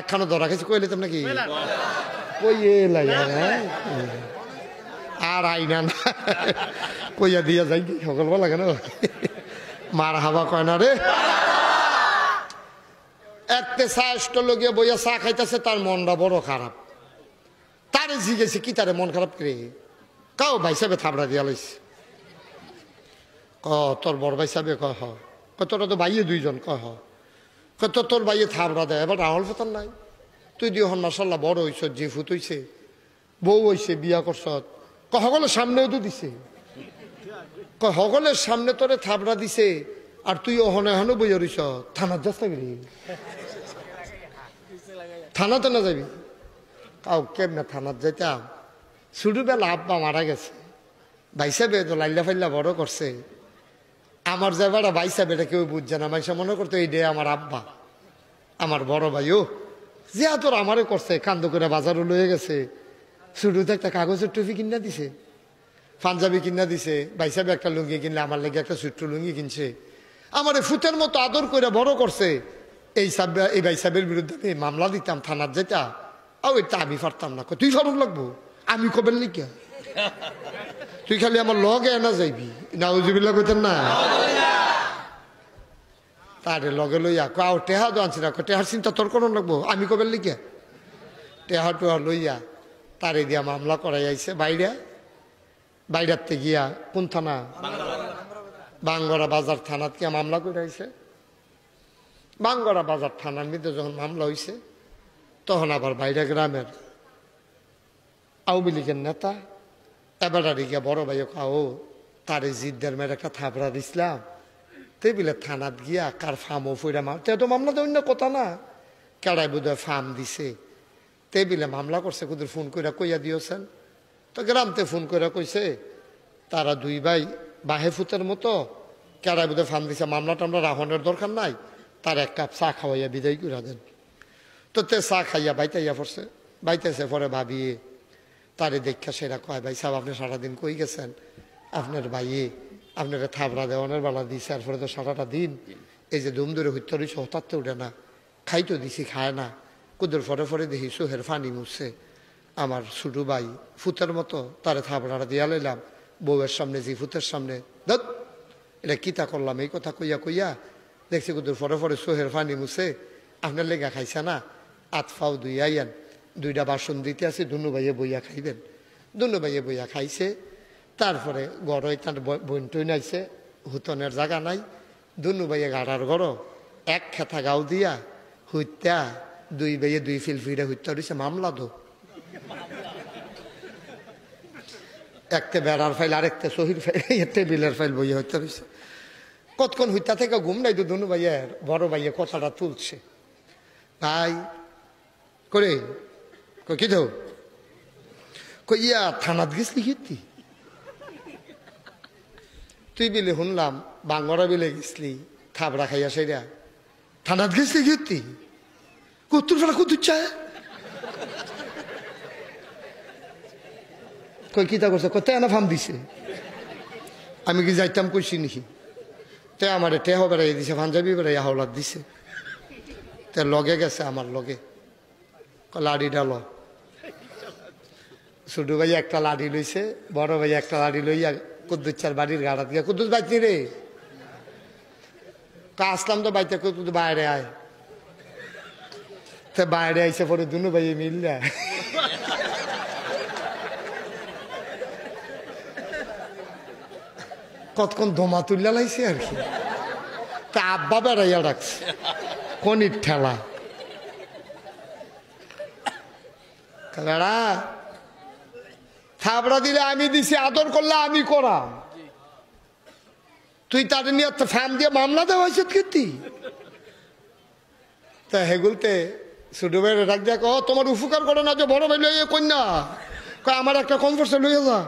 একখানো ধরা খাইছি কইলে তো নাকি কইয়ে লাগে আর আইনা না কইয়া দিয়া যাই কি সকালবেলা কেন মার হাবা কয় না রে একটা চা স্টল গিয়ে বইয়া চা খাইতেছে তার মনটা বড় খারাপ তারে জিগেছে কি তারে মন খারাপ করে কাও ভাই সাহেবে থাবড়া দিয়া লইছে তোর বড় ভাই সাহেবে কয় হ তোরা তো ভাইয়ে দুইজন কয় হ তোর ভাইয়ে থাবড়া দেয় এবার রাহুল ফতার নাই তুই দিয়ে হন মাসাল্লাহ বড় হইছ যে ফুত হইছে বউ হইছে বিয়া করছ সকলের সামনেও তো দিছে সকলের সামনে তোরে থাবড়া দিছে আর তুই ওহনে এখনো বইয়া রইছ থানার যাস না থানাতে না যাবি কাউ কেমনে থানার যাইতাম ছোটবেলা আব্বা মারা গেছে ভাই সাহেবে তো লাইল্লা ফাইল্লা বড় করছে আমার যে বেড়া ভাই সাহেব এটা কেউ বুঝছে না মাইসা মনে করতো এই ডে আমার আব্বা আমার বড় ভাই ও যে তোর আমারে করছে কান্দ করে বাজারও লয়ে গেছে শুরুতে একটা কাগজের টুপি কিনা দিছে পাঞ্জাবি কিনা দিছে ভাই সাহেব একটা লুঙ্গি কিনলে আমার লেগে একটা ছোট্ট লুঙ্গি কিনছে আমার ফুটের মতো আদর করে বড় করছে এই ভাই সাহেবের বিরুদ্ধে আমি মামলা দিতাম থানার যেটা এটা আমি পারতাম না তুই ফারুক লাগবো আমি কবেন লিখা তুই খালি আমার লগে না যাইবি নাউজুবিল্লাহ কইতেন না তারে লগে লইয়া কাউ টেহা তো আনছি না টেহার চিন্তা তোর কোন লাগবো আমি কবেন লিখা টেহা টেহা লইয়া তারে দিয়া মামলা করাই আইছে বাইরাতে গিয়া কোন থানা বাঙ্গরা বাজার থানাত গিয়া মামলা করে আইছে বাঙ্গরা বাজার থানার মধ্যে যখন মামলা হয়েছে তখন আবার বাইরে গ্রামের আওয়ামী লীগের নেতা এবারে গিয়া বড় ভাইও খাও তারে জিদ্দের মেয়ের একটা থাবড়া দিছিলাম তেবিলে থানাত গিয়া কার ফার্মও ফইরা তো মামলা তো অন্য কথা না কেড়াই বোধহয় ফার্ম দিছে তেবিলে মামলা করছে কুদের ফোন করে কইয়া দিয়েছেন তো গ্রামতে ফোন করে কইছে তারা দুই ভাই বাহে ফুতের মতো কেড়াই বোধহয় ফার্ম দিছে মামলা টামলা রাহনের দরকার নাই তার এক কাপ চা খাওয়াইয়া বিদায় করে দেন তো তে চা খাইয়া বাইতাইয়া পড়ছে বাইতেছে পরে ভাবিয়ে তারে দেখা সেরা কয় ভাই সাহেব আপনি সারাদিন কই গেছেন আপনার ভাইয়ে আপনার থাবড়া দেওয়ানের বেলা দিছে আর পরে তো সারাটা দিন এই যে দুম ধরে হইতে রয়েছে হঠাৎ উঠে না খাইতো দিছি খায় না কুদুর পরে দেখি সোহের ফানি মুছছে আমার ছোটো ভাই ফুতের মতো তারে থাবড়াটা দিয়া লইলাম বউয়ের সামনে জি ফুতের সামনে দত এটা কিতা করলাম এই কথা কইয়া দেখছি কুদুর পরে সোহের ফানি মুছে আপনার লেগা খাইছে না আতফাও দুই আইয়ান দুইটা বাসন দিতে আছে দুনু ভাইয়ে বইয়া খাইবেন দুনু ভাইয়ে বইয়া খাইছে তারপরে গড়ই তার বইন টইন আইছে হুতনের জায়গা নাই দুনু ভাইয়ে গাড়ার গড় এক খেথা গাও দিয়া হইতা দুই ভাইয়ে দুই ফিলফিরে হইতা রয়েছে মামলা দো একটা বেড়ার ফাইল আরেকটা শহীদ ফাইল টেবিলের ফাইল বইয়া হইতে রয়েছে কতক্ষণ হইতা থেকে ঘুম নাই তো দুনু ভাইয়ের বড় ভাইয়ে কথাটা তুলছে ভাই করে কি তো কইয়া থানাত গেছলি কীর্তি তুই বিলে শুনলাম বাঙ্গরা বিলে গেছলি থাবড়া খাইয়া সেরা থানাত গেছলি কীর্তি কত্তুর ফেলা কত্তুর চায় কই কিতা করছে কোথায় না ফার্ম দিছে আমি কি যাইতাম কইছি নাকি তে আমার টেহ বেড়াই দিছে পাঞ্জাবি বেড়াই হাওলাত দিছে তে লগে গেছে আমার লগে লাড়ি ডাল ছোটো ভাই একটা লাড়ি লইছে বড় ভাই একটা লাড়ি লইয়া কুদ্দুস চার বাড়ির গাড়া দিয়া কুদ্দুস বাইতি রে আসলাম তো বাইতে কুদ্দুস বাইরে আয় তো বাইরে আইসে পরে দুনু ভাই মিললে কতক্ষণ ধোমা তুললা লাইছে আর কি তা আব্বা বেড়াইয়া ডাকছে কনির ঠেলা বেড়া থাবড়া দিলে আমি দিছি আদর করলে আমি করাম তুই তাদের নিয়ে ফার্ম দিয়ে মামলা দেওয়া হয়েছে কীর্তি তা হেগুলতে ছোট ভাইয়ের ডাক দেখ তোমার উপকার করে না যে বড় ভাই লইয়া কন্যা আমার একটা কমফোর্টে লইয়া যা